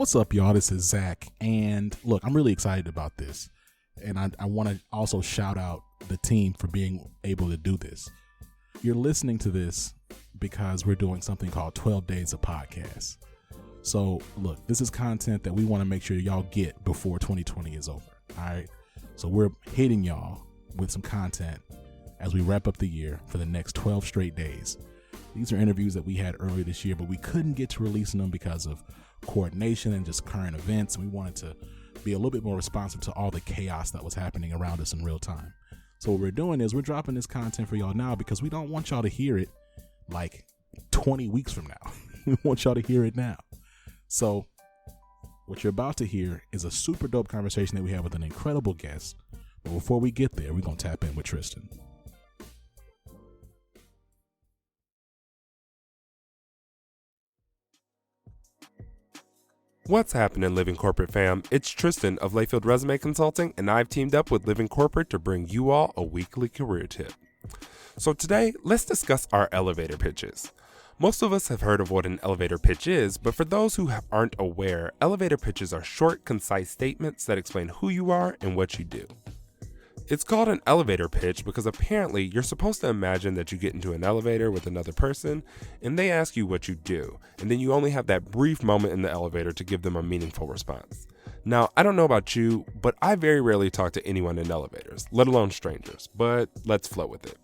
What's up, y'all? This is Zach. And look, I'm really excited about this. And I want to also shout out the team for being able to do this. You're listening to this because we're doing something called 12 Days of Podcasts. So look, this is content that we want to make sure y'all get before 2020 is over. All right. So we're hitting y'all with some content as we wrap up the year for the next 12 straight days. These are interviews that we had earlier this year, but we couldn't get to releasing them because of coordination and just current events. We wanted to be a little bit more responsive to all the chaos that was happening around us in real time. So what we're doing is we're dropping this content for y'all now because we don't want y'all to hear it like 20 weeks from now. We want y'all to hear it now. So what you're about to hear is a super dope conversation that we have with an incredible guest. But before we get there, we're going to tap in with Tristan. What's happening, Living Corporate fam? It's Tristan of Layfield Resume Consulting, and I've teamed up with Living Corporate to bring you all a weekly career tip. So today, let's discuss our elevator pitches. Most of us have heard of what an elevator pitch is, but for those who aren't aware, elevator pitches are short, concise statements that explain who you are and what you do. It's called an elevator pitch because apparently you're supposed to imagine that you get into an elevator with another person and they ask you what you do, and then you only have that brief moment in the elevator to give them a meaningful response. Now, I don't know about you, but I very rarely talk to anyone in elevators, let alone strangers, but let's flow with it.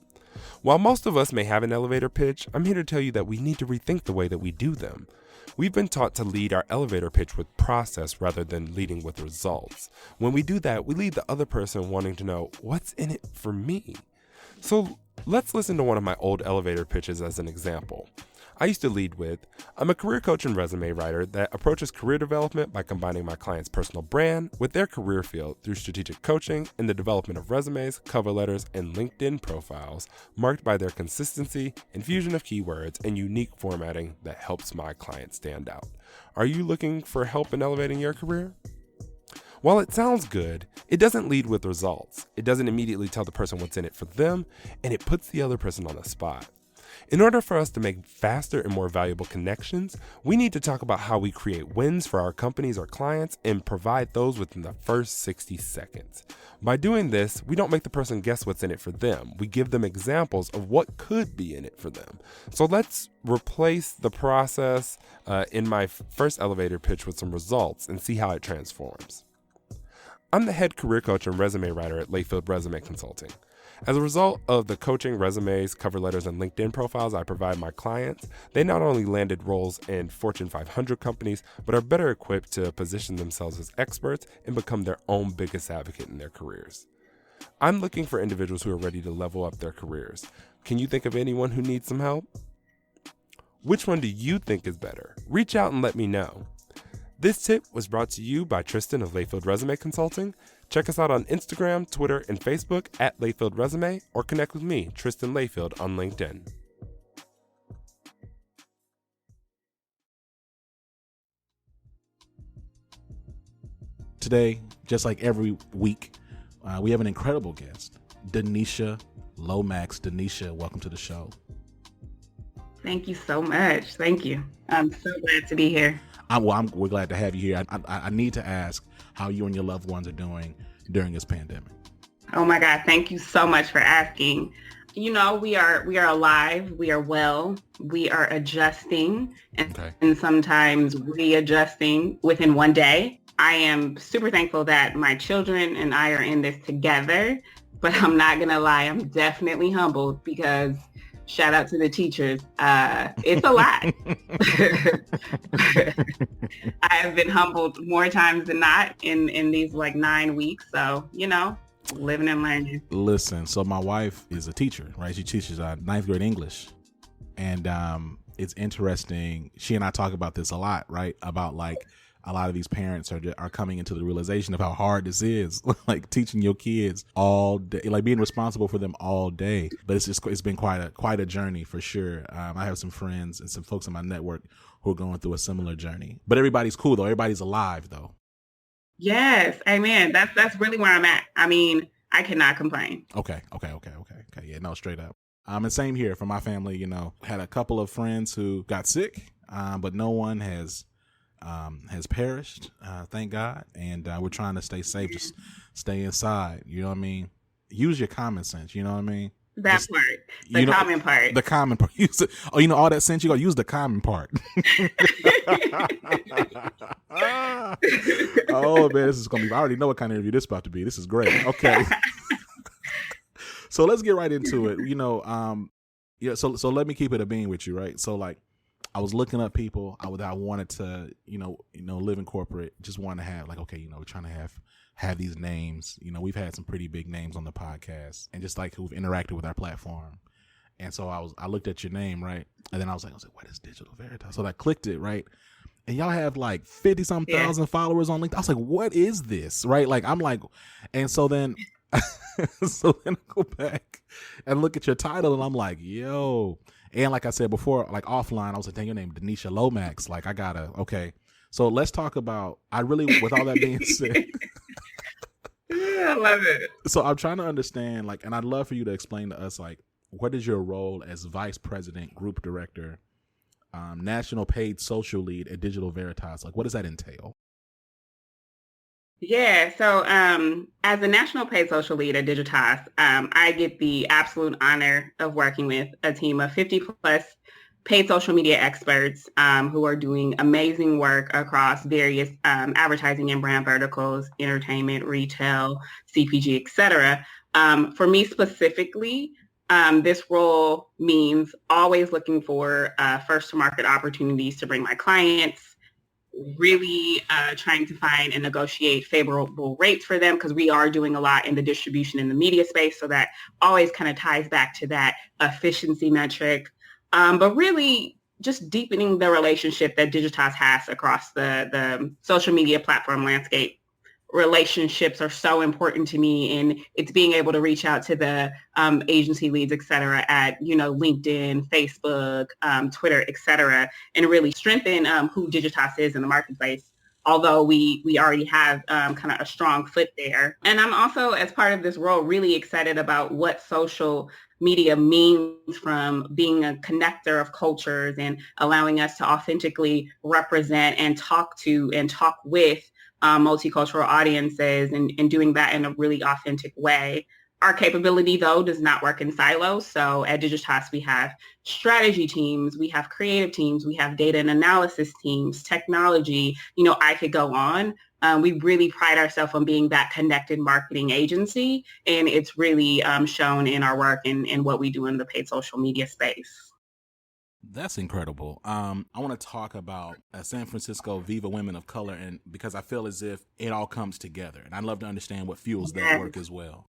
While most of us may have an elevator pitch, I'm here to tell you that we need to rethink the way that we do them. We've been taught to lead our elevator pitch with process rather than leading with results. When we do that, we leave the other person wanting to know, what's in it for me? So let's listen to one of my old elevator pitches as an example. I used to lead with, I'm a career coach and resume writer that approaches career development by combining my client's personal brand with their career field through strategic coaching and the development of resumes, cover letters, and LinkedIn profiles marked by their consistency, infusion of keywords, and unique formatting that helps my client stand out. Are you looking for help in elevating your career? While it sounds good, it doesn't lead with results. It doesn't immediately tell the person what's in it for them, and it puts the other person on the spot. In order for us to make faster and more valuable connections, we need to talk about how we create wins for our companies or clients and provide those within the first 60 seconds. By doing this, we don't make the person guess what's in it for them. We give them examples of what could be in it for them. So let's replace the process in my first elevator pitch with some results and see how it transforms. I'm the head career coach and resume writer at Layfield Resume Consulting. As a result of the coaching, resumes, cover letters, and LinkedIn profiles I provide my clients, they not only landed roles in Fortune 500 companies, but are better equipped to position themselves as experts and become their own biggest advocate in their careers. I'm looking for individuals who are ready to level up their careers. Can you think of anyone who needs some help? Which one do you think is better? Reach out and let me know. This tip was brought to you by Tristan of Layfield Resume Consulting. Check us out on Instagram, Twitter, and Facebook at Layfield Resume, or connect with me, Tristan Layfield, on LinkedIn. Today, just like every week, we have an incredible guest, Danisha Lomax. Danisha, welcome to the show. Thank you so much. Thank you. I'm so glad to be here. We're glad to have you here. I need to ask how you and your loved ones are doing during this pandemic. Oh my God. Thank you so much for asking. You know, we are alive. We are well. We are adjusting and sometimes readjusting within one day. I am super thankful that my children and I are in this together, but I'm not going to lie. I'm definitely humbled because shout out to the teachers. It's a lot. I have been humbled more times than not in these like 9 weeks. So, you know, living and learning. Listen, so my wife is a teacher, right? She teaches 9th grade English. And it's interesting. She and I talk about this a lot, right? About like a lot of these parents are coming into the realization of how hard this is, like teaching your kids all day, like being responsible for them all day. But it's been quite a journey for sure. I have some friends and some folks in my network who are going through a similar journey. But everybody's cool though. Everybody's alive though. Yes, amen. That's really where I'm at. I mean, I cannot complain. Okay. Yeah, no, straight up. And same here for my family. You know, had a couple of friends who got sick, but no one has has perished, thank God, and we're trying to stay safe, just stay inside. You know what I mean? Use your common sense. You know what I mean? That part, the common part. The common part. Use it. Oh, all that sense, you gotta use the common part. Oh man, this is gonna be. I already know what kind of interview this is about to be. This is great. Okay. So let's get right into it. So let me keep it a bean with you, right? So like, I was looking up people I wanted to, live in corporate. Just wanted to have like, okay, we're trying to have these names. We've had some pretty big names on the podcast, and just like who've interacted with our platform. And so I looked at your name, right? And then I was like, what is Digital Veritas? So I clicked it, right? And y'all have like 50-some thousand followers on LinkedIn. I was like, what is this? Right? Like, I'm like, and so then I go back and look at your title, and I'm like, yo. And like I said before, like offline, I was like, dang, your name Danisha Lomax. Like, okay. So let's talk about, with all that being said. Yeah, I love it. So I'm trying to understand, like, and I'd love for you to explain to us, like, what is your role as Vice President, Group Director, National Paid Social Lead at Digital Veritas? Like, what does that entail? Yeah, so as a National Paid Social Lead at Digitas, I get the absolute honor of working with a team of 50 plus paid social media experts who are doing amazing work across various advertising and brand verticals, entertainment, retail, CPG, etc. For me specifically, this role means always looking for first to market opportunities to bring my clients, really trying to find and negotiate favorable rates for them, because we are doing a lot in the distribution in the media space. So that always kind of ties back to that efficiency metric. But really just deepening the relationship that Digitas has across the social media platform landscape. Relationships are so important to me, and it's being able to reach out to the agency leads, et cetera, at, LinkedIn, Facebook, Twitter, et cetera, and really strengthen who Digitas is in the marketplace, although we already have kind of a strong foot there. And I'm also, as part of this role, really excited about what social media means, from being a connector of cultures and allowing us to authentically represent and talk to and talk with multicultural audiences, and doing that in a really authentic way. Our capability, though, does not work in silos. So at Digitas, we have strategy teams, we have creative teams, we have data and analysis teams, technology, I could go on. We really pride ourselves on being that connected marketing agency, and it's really shown in our work and what we do in the paid social media space. That's incredible. I want to talk about San Francisco Viva Women of Color, and because I feel as if it all comes together, and I'd love to understand what fuels that work as well.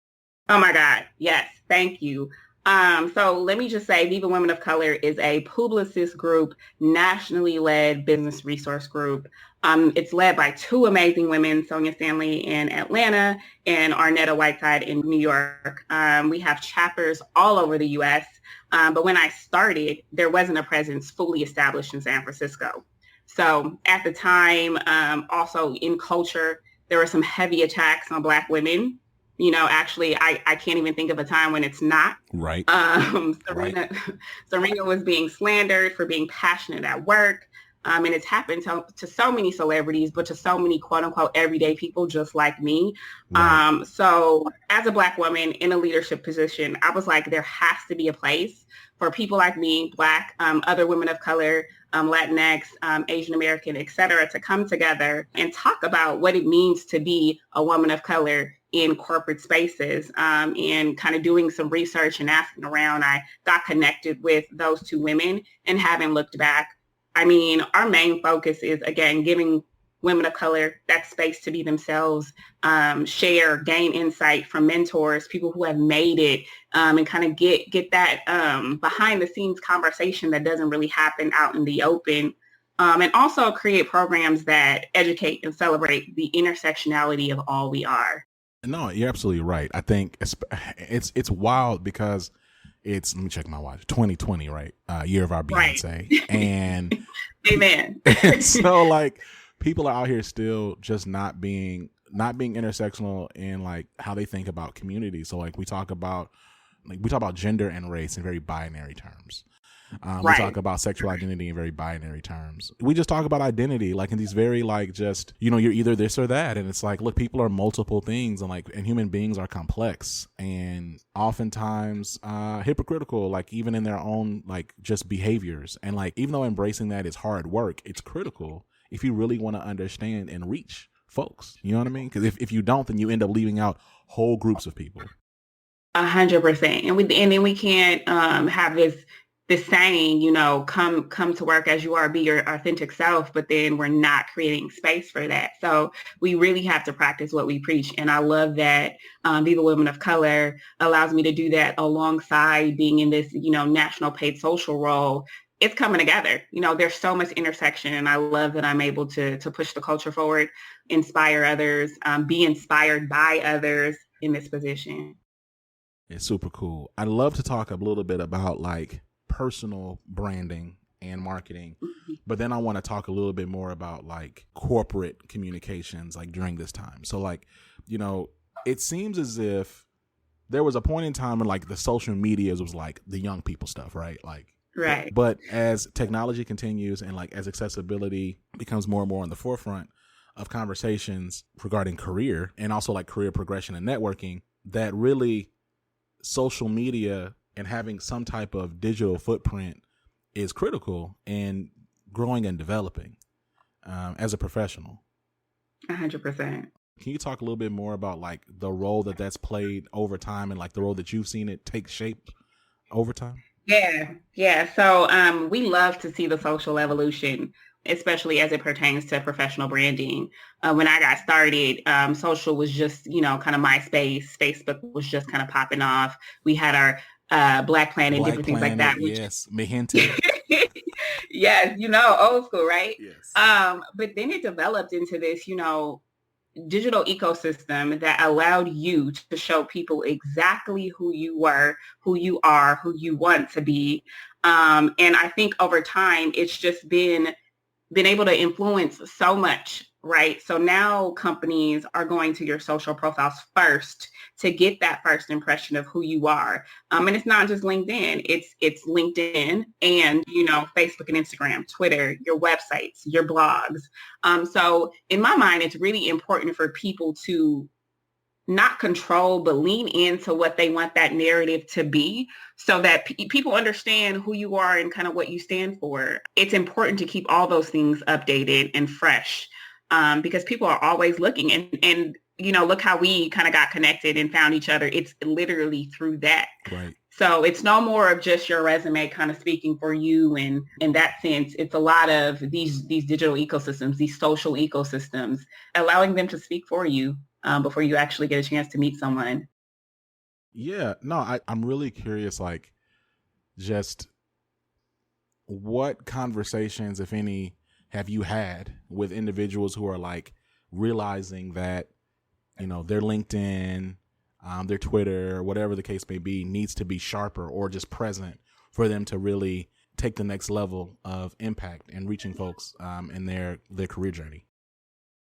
Oh my God. Yes. Thank you. So let me just say, Viva Women of Color is a Publicis Group, nationally led business resource group. It's led by two amazing women, Sonia Stanley in Atlanta and Arnetta Whiteside in New York. We have chapters all over the U.S., but when I started, there wasn't a presence fully established in San Francisco. So at the time, also in culture, there were some heavy attacks on Black women. Actually, I can't even think of a time when it's not. Right. Serena was being slandered for being passionate at work. And it's happened to so many celebrities, but to so many quote unquote everyday people just like me. Right. So as a Black woman in a leadership position, I was like, there has to be a place for people like me, Black, other women of color, Latinx, Asian American, et cetera, to come together and talk about what it means to be a woman of color in corporate spaces, and kind of doing some research and asking around. I got connected with those two women and haven't looked back. I mean, our main focus is, again, giving women of color that space to be themselves, share, gain insight from mentors, people who have made it, and kind of get that behind the scenes conversation that doesn't really happen out in the open. And also create programs that educate and celebrate the intersectionality of all we are. No, you're absolutely right. I think it's wild because it's, let me check my watch, 2020, right? Year of our Beyonce. Right. And amen. And so like people are out here still just not being intersectional in like how they think about community. So like we talk about gender and race in very binary terms. We talk about sexual identity in very binary terms. We just talk about identity like in these very like just, you're either this or that. And it's like, look, people are multiple things, and human beings are complex and oftentimes hypocritical, like even in their own like just behaviors. And like, even though embracing that is hard work, it's critical if you really want to understand and reach folks. You know what I mean? Because if you don't, then you end up leaving out whole groups of people. 100%. And then we can't have this saying, come to work as you are, be your authentic self, but then we're not creating space for that. So we really have to practice what we preach. And I love that Viva Women of Color allows me to do that alongside being in this, national paid social role. It's coming together. There's so much intersection, and I love that I'm able to push the culture forward, inspire others, be inspired by others in this position. It's super cool. I'd love to talk a little bit about like personal branding and marketing, but then I want to talk a little bit more about like corporate communications like during this time. So like, it seems as if there was a point in time when like the social medias was like the young people stuff, right? Like, right. But as technology continues and like as accessibility becomes more and more on the forefront of conversations regarding career and also like career progression and networking, that really social media and having some type of digital footprint is critical in growing and developing as a professional. 100%. Can you talk a little bit more about like the role that's played over time and like the role that you've seen it take shape over time? Yeah. So we love to see the social evolution, especially as it pertains to professional branding. When I got started, social was just, kind of MySpace. Facebook was just kind of popping off. We had our Black Planet and different things like that. Yes, mi gente. Yes, old school, right? Yes. But then it developed into this, digital ecosystem that allowed you to show people exactly who you were, who you are, who you want to be. And I think over time, it's just been able to influence so much, right? So now companies are going to your social profiles first to get that first impression of who you are. And it's not just LinkedIn, it's LinkedIn and, Facebook and Instagram, Twitter, your websites, your blogs. So in my mind, it's really important for people to not control, but lean into what they want that narrative to be so that people understand who you are and kind of what you stand for. It's important to keep all those things updated and fresh because people are always looking and look how we kind of got connected and found each other. It's literally through that. Right. So it's no more of just your resume kind of speaking for you. And in that sense, it's a lot of these digital ecosystems, these social ecosystems, allowing them to speak for you before you actually get a chance to meet someone. Yeah, no, I'm really curious, like, just what conversations, if any, have you had with individuals who are like realizing that, their LinkedIn, their Twitter, whatever the case may be, needs to be sharper or just present for them to really take the next level of impact and reaching folks in their career journey?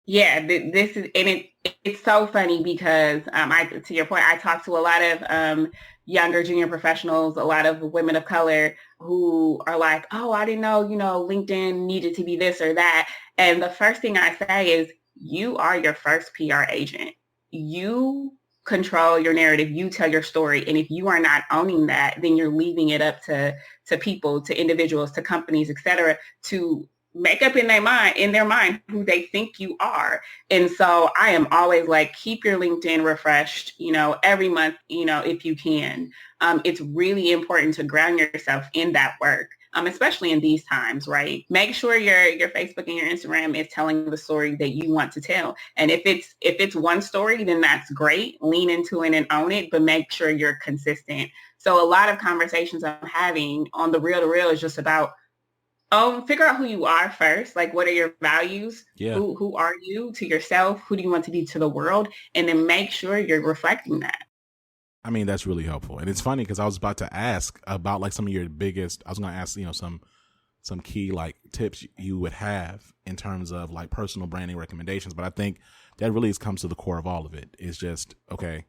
Yeah, this is, and it's so funny because to your point, I talk to a lot of younger junior professionals, a lot of women of color who are like, oh, I didn't know, LinkedIn needed to be this or that. And the first thing I say is, you are your first PR agent. You control your narrative. You tell your story. And if you are not owning that, then you're leaving it up to people, to individuals, to companies, et cetera, to make up in their mind who they think you are. And so I am always like, keep your LinkedIn refreshed, every month, if you can. It's really important to ground yourself in that work, especially in these times, right? Make sure your Facebook and your Instagram is telling the story that you want to tell. And if it's one story, then that's great. Lean into it and own it, but make sure you're consistent. So a lot of conversations I'm having on the Real to Real is just about, figure out who you are first. Like, what are your values? Yeah. Who are you to yourself? Who do you want to be to the world? And then make sure you're reflecting that. I mean, that's really helpful. And it's funny because I was about to ask about like some of your biggest, I was going to ask, some key like tips you would have in terms of like personal branding recommendations. But I think that really comes to the core of all of it. It's just, okay,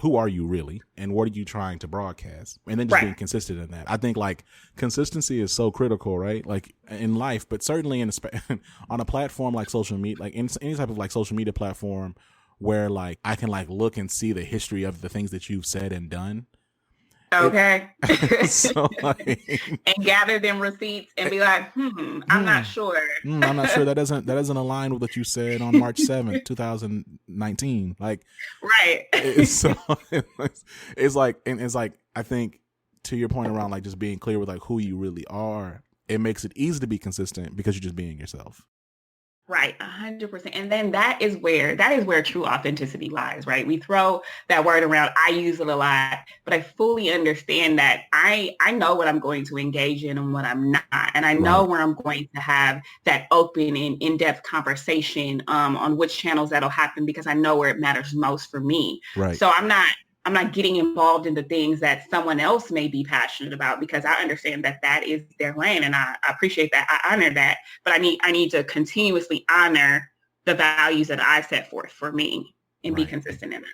who are you really, and what are you trying to broadcast, and then just being consistent in that. I think like consistency is so critical, right? Like in life, but certainly on a platform like social media, like in any type of like social media platform where like I can like look and see the history of the things that you've said and done. Okay. So like, and gather them receipts and be like, I'm not sure. I'm not sure. That doesn't align with what you said on March 7th, 2019. Like, right. It's like, I think to your point around like just being clear with like who you really are, it makes it easy to be consistent because you're just being yourself. Right, 100%. And then that is where true authenticity lies, right? We throw that word around. I use it a lot, but I fully understand that I know what I'm going to engage in and what I'm not. And I know where I'm going to have that open and in-depth conversation on which channels that'll happen, because I know where it matters most for me. Right. So I'm not getting involved in the things that someone else may be passionate about, because I understand that is their lane, and I appreciate that. I honor that, but I need to continuously honor the values that I set forth for me and be consistent in that.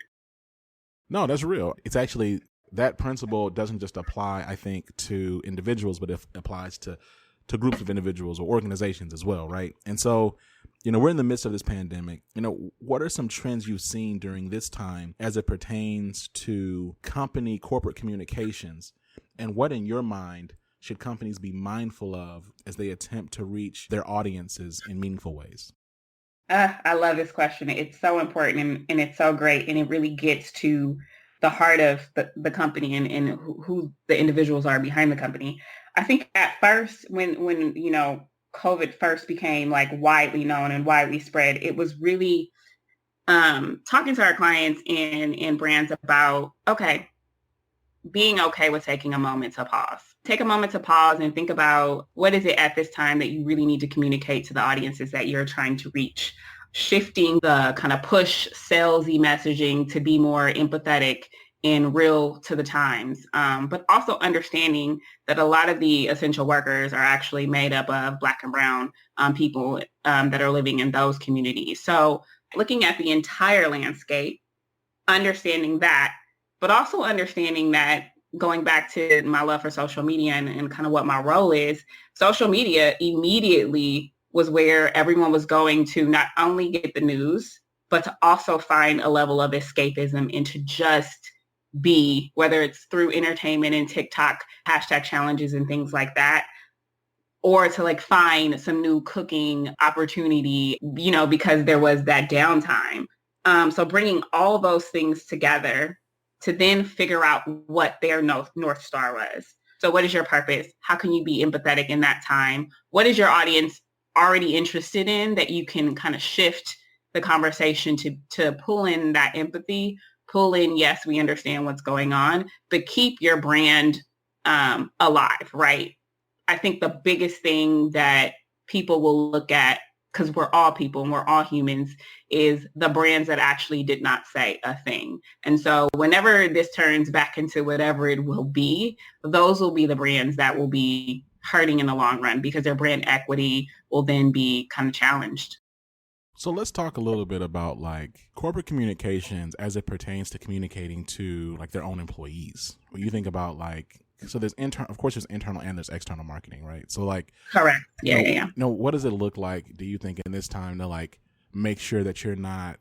No, that's real. It's actually, that principle doesn't just apply, I think, to individuals, but it applies to groups of individuals or organizations as well, right? And so, we're in the midst of this pandemic. What are some trends you've seen during this time as it pertains to corporate communications? And what, in your mind, should companies be mindful of as they attempt to reach their audiences in meaningful ways? I love this question. It's so important and it's so great. And it really gets to the heart of the company and who the individuals are behind the company. I think at first when COVID first became like widely known and widely spread, it was really talking to our clients and brands about, being okay with taking a moment to pause. Take a moment to pause and think about what is it at this time that you really need to communicate to the audiences that you're trying to reach. Shifting the kind of push salesy messaging to be more empathetic and real to the times, but also understanding that a lot of the essential workers are actually made up of Black and Brown people that are living in those communities. So looking at the entire landscape, understanding that, but also understanding that, going back to my love for social media and kind of what my role is, social media immediately was where everyone was going to not only get the news, but to also find a level of escapism and to just be, whether it's through entertainment and TikTok hashtag challenges and things like that, or to like find some new cooking opportunity, because there was that downtime. So bringing all those things together to then figure out what their North Star was. So what is your purpose? How can you be empathetic in that time? What is your audience already interested in that you can kind of shift the conversation to pull in that empathy, pull in, yes, we understand what's going on, but keep your brand alive, right? I think the biggest thing that people will look at, because we're all people and we're all humans, is the brands that actually did not say a thing. And so whenever this turns back into whatever it will be, those will be the brands that will be hurting in the long run, because their brand equity will then be kind of challenged. So let's talk a little bit about like corporate communications as it pertains to communicating to like their own employees. When you think about like, so there's of course there's internal and there's external marketing, right? So like, correct. Yeah. What does it look like, do you think, in this time to like make sure that you're not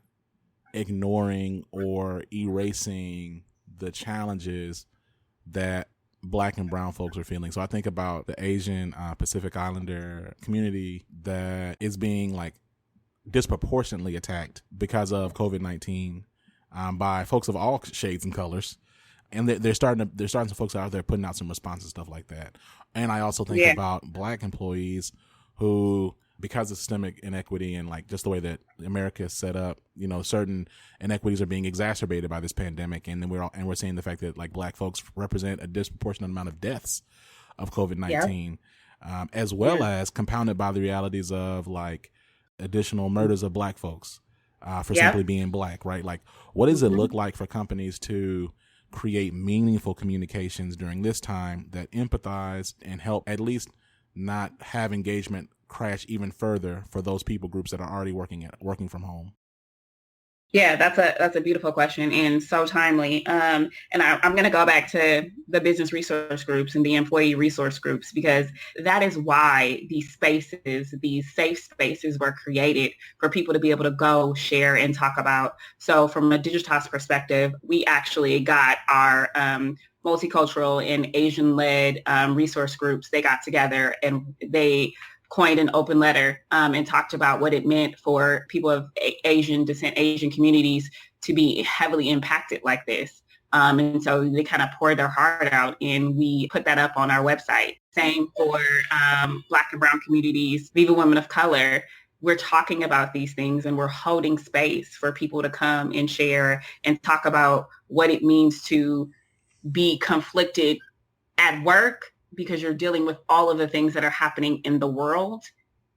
ignoring or erasing the challenges that Black and brown folks are feeling? So I think about the Asian Pacific Islander community that is being like disproportionately attacked because of COVID-19 by folks of all shades and colors. And they're starting some folks out there putting out some responses, stuff like that. And I also think about Black employees who, because of systemic inequity and like just the way that America is set up, certain inequities are being exacerbated by this pandemic. And then we're seeing the fact that like Black folks represent a disproportionate amount of deaths of COVID-19, as well as compounded by the realities of like additional murders of Black folks for simply being Black, right? Like, what does it look like for companies to create meaningful communications during this time that empathize and help at least not have engagement crash even further for those people groups that are already working from home? Yeah, that's a beautiful question and so timely. And I'm going to go back to the business resource groups and the employee resource groups, because that is why these spaces, these safe spaces were created for people to be able to go share and talk about. So from a Digitas perspective, we actually got our multicultural and Asian-led resource groups. They got together and they coined an open letter and talked about what it meant for people of Asian descent, Asian communities to be heavily impacted like this. And so they kind of poured their heart out, and we put that up on our website. Same for Black and Brown communities, Viva Women of Color. We're talking about these things and we're holding space for people to come and share and talk about what it means to be conflicted at work, because you're dealing with all of the things that are happening in the world,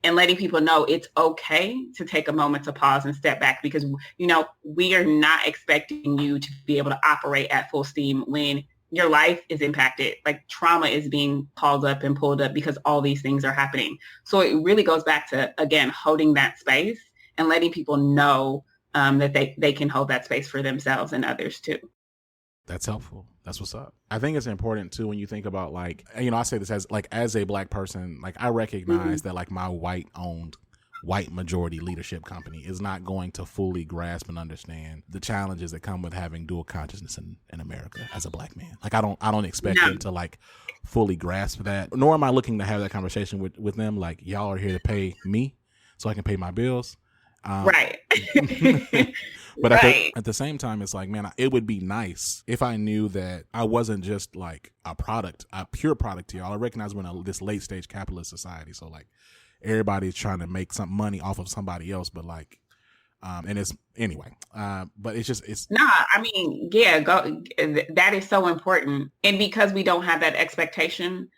and letting people know it's okay to take a moment to pause and step back, because, you know, we are not expecting you to be able to operate at full steam when your life is impacted. Like, trauma is being called up and pulled up because all these things are happening. So it really goes back to, again, holding that space and letting people know that they can hold that space for themselves and others too. That's helpful. That's what's up. I think it's important too when you think about, like, you know, I say this as a Black person, like, I recognize that, like, my white majority leadership company is not going to fully grasp and understand the challenges that come with having dual consciousness in America as a Black man. Like, I don't expect them to, like, fully grasp that, nor am I looking to have that conversation with them. Like, y'all are here to pay me so I can pay my bills. Right. But at the same time, it's like, man, it would be nice if I knew that I wasn't just like a pure product to y'all. I recognize we're in this late stage capitalist society. So, like, everybody's trying to make some money off of somebody else, but, like, and it's anyway, but it's I mean, yeah, that is so important. And because we don't have that expectation,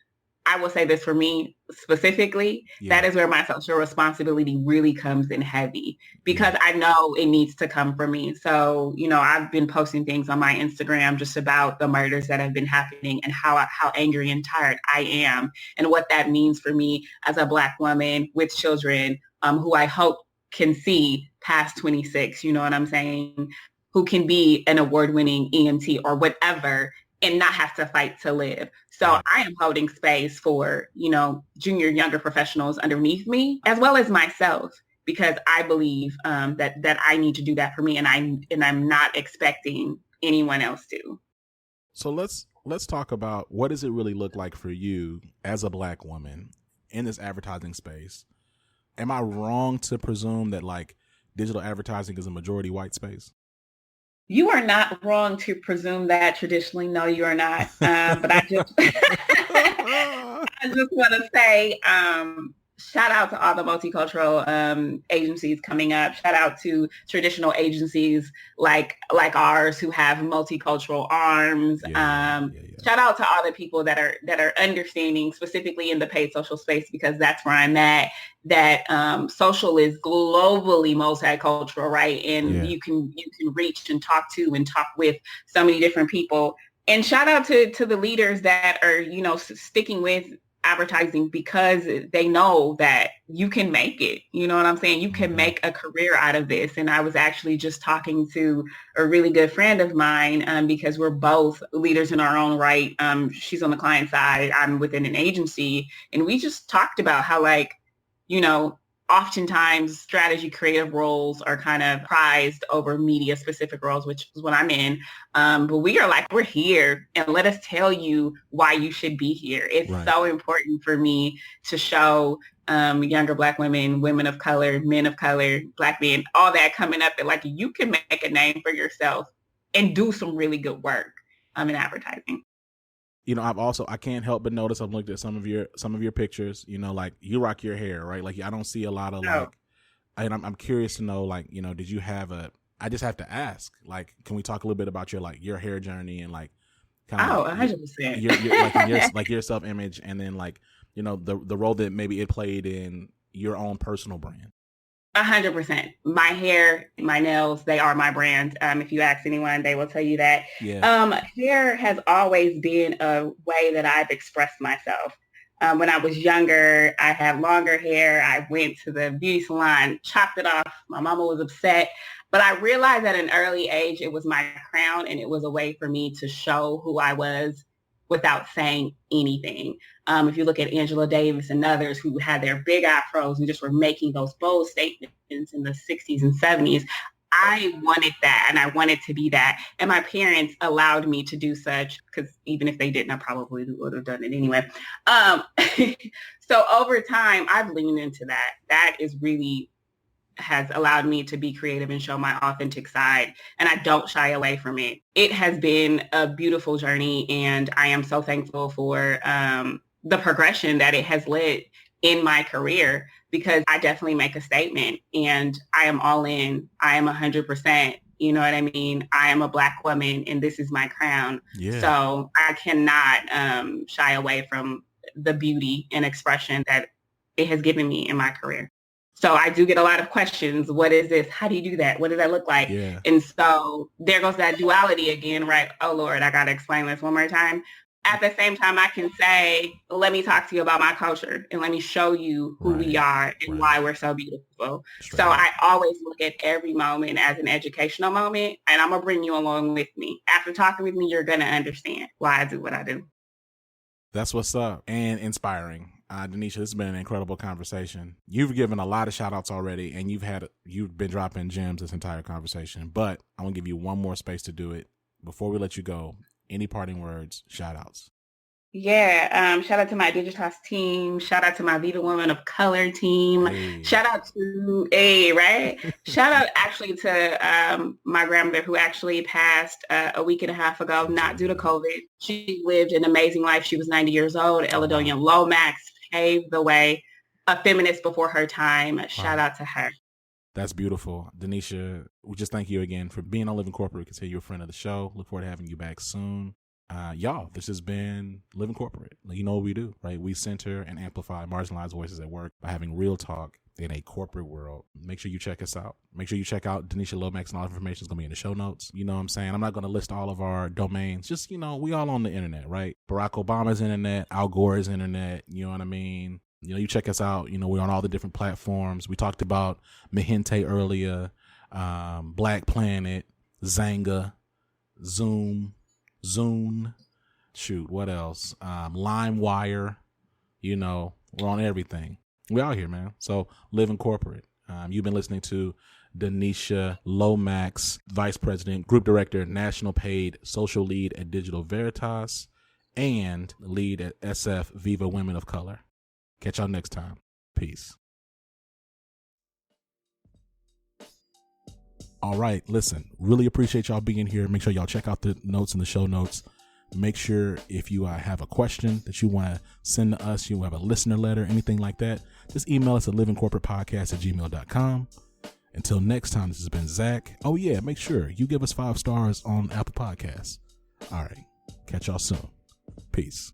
I will say this for me specifically, that is where my social responsibility really comes in heavy, because I know it needs to come from me. So, you know, I've been posting things on my Instagram just about the murders that have been happening and how angry and tired I am, and what that means for me as a Black woman with children, who I hope can see past 26, you know what I'm saying, who can be an award-winning EMT or whatever, and not have to fight to live. So I am holding space for, you know, junior, younger professionals underneath me, as well as myself, because I believe that I need to do that for me, and I'm not expecting anyone else to. So let's talk about, what does it really look like for you as a Black woman in this advertising space? Am I wrong to presume that, like, digital advertising is a majority white space? You are not wrong to presume that traditionally. No, you are not. But I just want to say, shout out to all the multicultural agencies coming up. Shout out to traditional agencies like ours who have multicultural arms. Shout out to all the people that are understanding, specifically in the paid social space, because that's where I'm at. That social is globally multicultural, right? And you can reach and talk with so many different people. And shout out to the leaders that are, you know, sticking with advertising, because they know that you can make it. You know what I'm saying? You can make a career out of this. And I was actually just talking to a really good friend of mine, because we're both leaders in our own right. She's on the client side, I'm within an agency. And we just talked about how, like, you know, oftentimes strategy creative roles are kind of prized over media specific roles, which is what I'm in. But we are like, we're here, and let us tell you why you should be here. It's so important for me to show younger Black women, women of color, men of color, Black men, all that coming up, that, like, you can make a name for yourself and do some really good work in advertising. You know, I can't help but notice, I've looked at some of your pictures, you know, like, you rock your hair, right? Like, I don't see a lot of like, and I'm curious to know, like, you know, did you have I just have to ask, like, can we talk a little bit about your hair journey and, like, kind of 100%. your self-image, and then, like, you know, the role that maybe it played in your own personal brand? 100%. My hair, my nails, they are my brand. If you ask anyone, they will tell you that. Hair has always been a way that I've expressed myself. When I was younger, I had longer hair. I went to the beauty salon, chopped it off. My mama was upset. But I realized at an early age, it was my crown, and it was a way for me to show who I was without saying anything. If you look at Angela Davis and others who had their big afros and just were making those bold statements in the 60s and 70s, I wanted that, and I wanted to be that. And my parents allowed me to do such, because even if they didn't, I probably would have done it anyway. So over time, I've leaned into that. That is really has allowed me to be creative and show my authentic side, and I don't shy away from it. It has been a beautiful journey, and I am so thankful for the progression that it has led in my career, because I definitely make a statement, and I am all in. I am 100%. You know what I mean? I am a Black woman, and this is my crown. Yeah. So I cannot shy away from the beauty and expression that it has given me in my career. So I do get a lot of questions. What is this? How do you do that? What does that look like? Yeah. And so there goes that duality again, right? Oh, Lord, I got to explain this one more time. At the same time, I can say, let me talk to you about my culture, and let me show you who we are and why we're so beautiful. So I always look at every moment as an educational moment, and I'm going to bring you along with me. After talking with me, you're going to understand why I do what I do. That's what's up, and inspiring. Danisha, this has been an incredible conversation. You've given a lot of shout outs already, and you've been dropping gems this entire conversation, but I'm going to give you one more space to do it. Before we let you go, any parting words, shout outs? Yeah. Shout out to my Digitas team. Shout out to my Viva Women of Color team. Hey. Shout out to shout out actually to my grandmother, who actually passed a week and a half ago, not due to COVID. She lived an amazing life. She was 90 years old. Danisha Lomax paved the way, a feminist before her time. Shout out to her. That's beautiful. Danisha, we just thank you again for being on Living Corporate. We consider you a friend of the show. Look forward to having you back soon. Y'all, this has been Living Corporate. You know what we do, right? We center and amplify marginalized voices at work by having real talk in a corporate world. Make sure you check us out. Make sure you check out Danisha Lomax, and all the information is going to be in the show notes. You know what I'm saying? I'm not going to list all of our domains. Just, we all on the internet, right? Barack Obama's internet, Al Gore's internet, you know what I mean? You check us out. We're on all the different platforms. We talked about Mahente earlier, Black Planet, Zanga, Zoom, shoot, what else? LimeWire, we're on everything. We're out here, man. So Living Corporate. You've been listening to Danisha Lomax, Vice President, Group Director, National Paid Social Lead at Digital Veritas, and Lead at SF Viva Women of Color. Catch y'all next time. Peace. All right, listen, really appreciate y'all being here. Make sure y'all check out the notes in the show notes. Make sure if you have a question that you want to send to us, you have a listener letter, anything like that, just email us at livingcorporatepodcast@gmail.com. Until next time, this has been Zach. Oh yeah, make sure you give us 5 stars on Apple Podcasts. All right, catch y'all soon. Peace.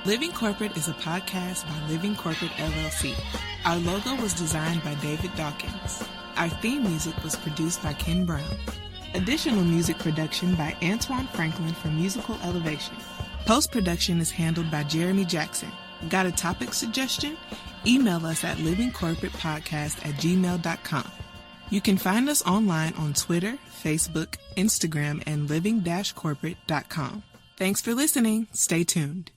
Living Corporate is a podcast by Living Corporate LLC. Our logo was designed by David Dawkins. Our theme music was produced by Ken Brown. Additional music production by Antoine Franklin for Musical Elevation. Post-production is handled by Jeremy Jackson. Got a topic suggestion? Email us at livingcorporatepodcast@gmail.com. You can find us online on Twitter, Facebook, Instagram, and living-corporate.com. Thanks for listening. Stay tuned.